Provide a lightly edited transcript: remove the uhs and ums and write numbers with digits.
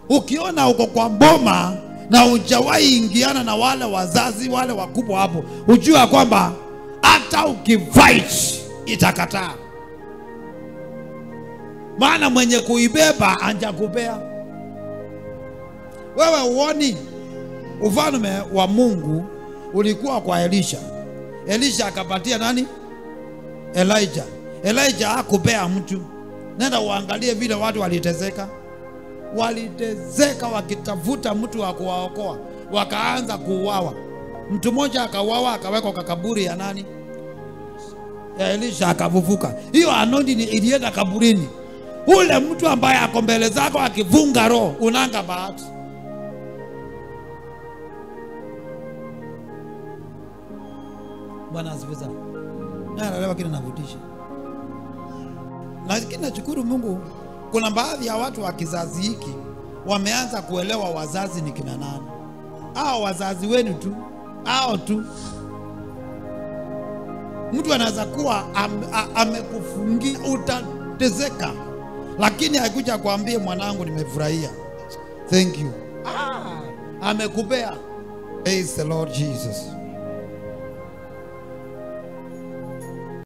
Ukiona uko kwa mboma na hujawahi ingiana na wale wazazi wale wakubwa hapo, ujua kwamba hata ukifight itakataa. Maana mwenye kuibeba anjakupea. Wewe uoni ufalme wa Mungu ulikuwa kwa Elisha. Elisha akapatia nani? Elijah. Elijah hakupea mtu. Nenda uangalie vile watu waliteseka. Waliteseka wakitafuta mtu wa kuwaokoa. Wakaanza kuuawa. Mtu mmoja akauawa akawekwa kwa kaburi ya nani? Ya Elisha, akafufuka. Hiyo anointing ilienda kaburini. Ule mtu ambaye ako mbele zako akivunga roho, unanga bahati. Bwana asifiwe sana. Naelewa kile navutisha. Lakini nashukuru Mungu, kuna baadhi ya watu wa kizazi hiki wameanza kuelewa wazazi ni kina nani. Hao wazazi wenu tu, hao tu. Mtu anaweza kuwa amekufungia, utatezeka, lakini hakuja kuambia mwanangu nimefurahia, thank you. Amekupea. Praise the Lord Jesus.